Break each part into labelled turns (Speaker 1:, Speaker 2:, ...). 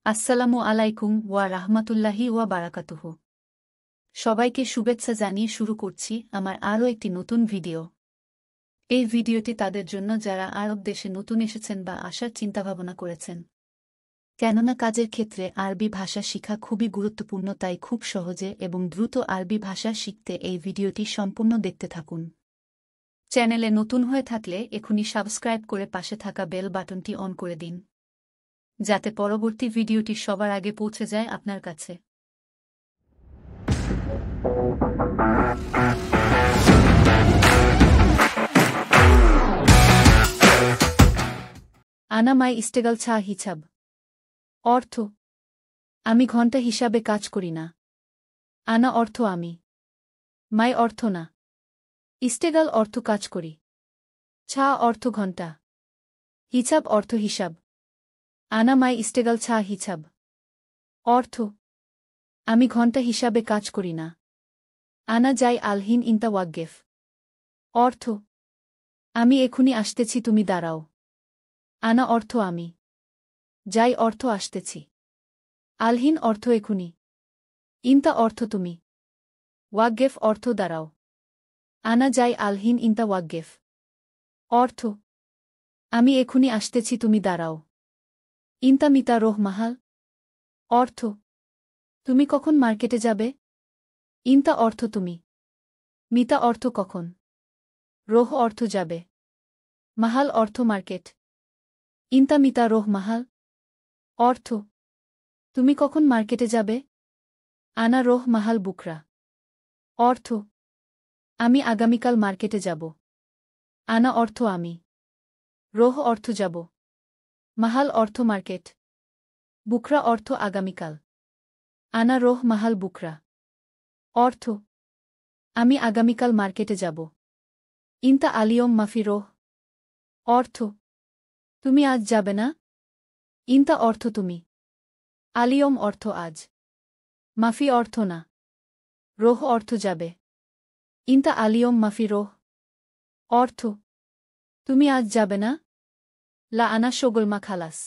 Speaker 1: আসসালামু আলাইকুম ওয়া রাহমাতুল্লাহি ওয়া বারাকাতুহু। সবাইকে শুভেচ্ছা জানিয়ে শুরু করছি আমার আরও একটি নতুন ভিডিও। এই ভিডিওটি তাদের জন্য যারা আরব দেশে নতুন এসেছেন বা আসার চিন্তাভাবনা করেছেন। কেননা কাজের ক্ষেত্রে আরবি ভাষা শিখা খুবই গুরুত্বপূর্ণ, তাই খুব সহজে এবং দ্রুত আরবি ভাষা শিখতে এই ভিডিওটি সম্পূর্ণ দেখতে থাকুন। চ্যানেলে নতুন হয়ে থাকলে এখনই সাবস্ক্রাইব করে পাশে থাকা বেল বাটনটি অন করে দিন, যাতে পরবর্তী ভিডিওটি সবার আগে পৌঁছে যায় আপনার কাছে। আনা মাই ইস্টেগাল ছা হিসাব। অর্থ: আমি ঘণ্টা হিসাবে কাজ করি না। আনা অর্থ আমি। মাই অর্থ না। ইস্টেগাল অর্থ কাজ করি। ছা অর্থ ঘণ্টা। হিসাব অর্থ হিসাব। আনা মাই ইস্টেগাল ছা হিসাব। অর্থ: আমি ঘণ্টা হিসাবে কাজ করি না। আনা যাই আলহিন ইনতা ওয়াগ্গেফ। অর্থ: আমি এখুনি আসতেছি, তুমি দাঁড়াও। আনা অর্থ আমি। যাই অর্থ আসতেছি। আলহিন অর্থ এখুনি। ইনতা অর্থ তুমি। ওয়াগ্গেফ অর্থ দাঁড়াও। আনা যাই আলহিন ইনতা ওয়াগ্গেফ। অর্থ: আমি এখুনি আসতেছি, তুমি দাঁড়াও। ইনতা মিতা রোহ মাহাল। অর্থ: তুমি কখন মার্কেটে যাবে? ইনতা অর্থ তুমি। মিতা অর্থ কখন। রোহ অর্থ যাবে। মাহাল অর্থ মার্কেট। ইনতা মিতা রোহ মাহাল। অর্থ: তুমি কখন মার্কেটে যাবে? আনা রোহ মাহাল বুকরা। অর্থ: আমি আগামীকাল মার্কেটে যাব। আনা অর্থ আমি। রোহ অর্থ যাব। মাহাল অর্থ মার্কেট। বুকরা অর্থ আগামীকাল। আনা রোহ মাহাল বুকরা। অর্থ: আমি আগামীকাল মার্কেটে যাব। ইনতা আলিয়ম মাফি রোহ। অর্থ: তুমি আজ যাবে না? ইনতা অর্থ তুমি। আলিয়ম অর্থ আজ। মাফি অর্থ না। রোহ অর্থ যাবে। ইনতা আলিয়ম মাফি রোহ। অর্থ: তুমি আজ যাবে না? লা আনা শোগল মা খালাস।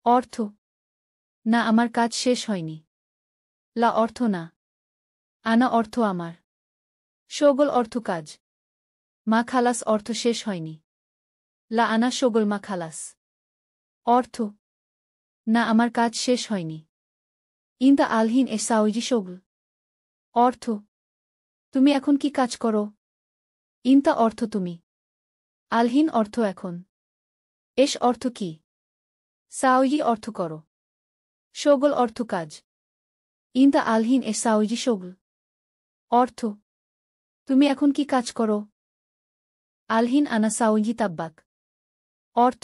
Speaker 1: অর্থ: না, আমার কাজ শেষ হয়নি। লা অর্থ না। আনা অর্থ আমার। শোগল অর্থ কাজ। মা খালাস অর্থ শেষ হয়নি। লা আনা শোগল মা খালাস। অর্থ: না, আমার কাজ শেষ হয়নি। ইনতা আলহিন এ সাউজি শোগল। অর্থ: তুমি এখন কি কাজ করো? ইনতা অর্থ তুমি। আলহিন অর্থ এখন। এস অর্থ কি। সাউজি অর্থ করো। শোগল অর্থ কাজ। ইনতা আলহিন এ সাউজি শোগল। অর্থ: তুমি এখন কি কাজ করো? আলহিন আনা সাউজি তাব্বাক। অর্থ: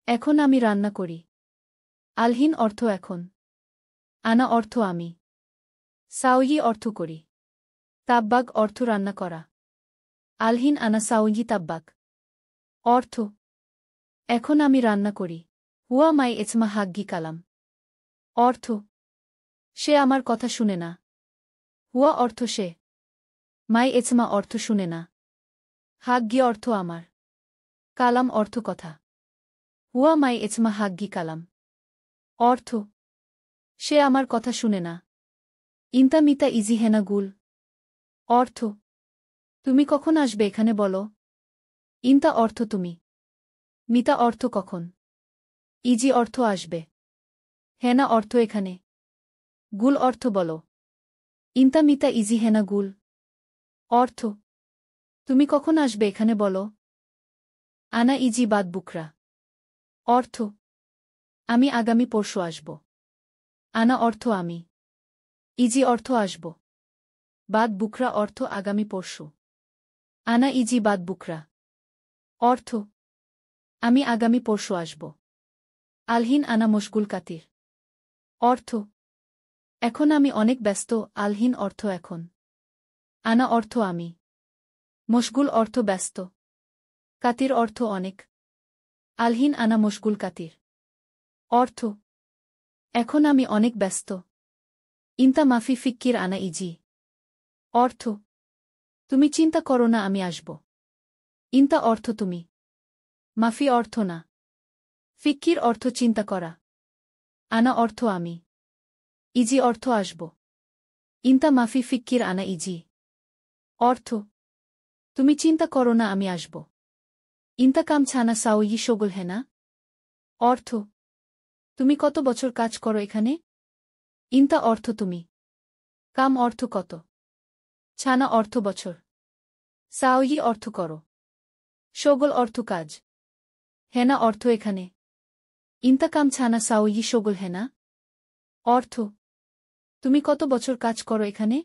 Speaker 1: এখন আমি রান্না করি। আলহিন অর্থ এখন। আনা অর্থ আমি। সাউজি অর্থ করি। তাব্বাক অর্থ রান্না করা। আলহিন আনা সাউজি তাব্বাক। অর্থ: এখন আমি রান্না করি। হুয়া মাই এসমা হাগ্গি কালাম। অর্থ: সে আমার কথা শুনে না। হুয়া অর্থ সে। মাই এসমা অর্থ শুনে না। হাগ্গি অর্থ আমার। কালাম অর্থ কথা। হুয়া মাই এসমা হাগ্গি কালাম। অর্থ: সে আমার কথা শুনে না। ইনতা মিতা ইজি হেনা গুল। অর্থ: তুমি কখন আসবে এখানে বলো। ইনতা অর্থ তুমি। মিতা অর্থ কখন। ইজি অর্থ আসবে। হেনা অর্থ এখানে। গুল অর্থ বলো। ইনতা মিতা ইজি হেনা গুল। অর্থ: তুমি কখন আসবে এখানে বলো। আনা ইজি বাদ বুকরা। অর্থ: আমি আগামী পরশু আসব। আনা অর্থ আমি। ইজি অর্থ আসব। বাদ বুকরা অর্থ আগামী পরশু। আনা ইজি বাদ বুকরা। অর্থ: আমি আগামী পরশু আসব। আলহিন আনা মশগুল কাতির। অর্থ: এখন আমি অনেক ব্যস্ত। আলহিন অর্থ এখন। আনা অর্থ আমি। মশগুল অর্থ ব্যস্ত। কাতির অর্থ অনেক। আলহিন আনা মশগুল কাতির। অর্থ: এখন আমি অনেক ব্যস্ত। ইনতা মাফি ফিক্কির আনা ইজি। অর্থ: তুমি চিন্তা করো না, আমি আসব। ইনতা অর্থ তুমি। মাফি অর্থ না। ফিক্কির অর্থ চিন্তা করা। আনা অর্থ আমি। ইজি অর্থ আসব। ইন্তা মাফি ফিক্কির আনা ইজি। অর্থ তুমি চিন্তা করো না, আমি আসব। ইন্তা কাম ছানা সাও ই শোগল হেনা। অর্থ তুমি কত বছর কাজ করো এখানে? ইন্তা অর্থ তুমি। কাম অর্থ কত। ছানা অর্থ বছর। সাও ই অর্থ করো। শোগল অর্থ কাজ। হেনা অর্থ এখানে। ইন্তা কাম ছানা সাও ই শোগল হেনা। অর্থ তুমি কত বছর কাজ করো এখানে?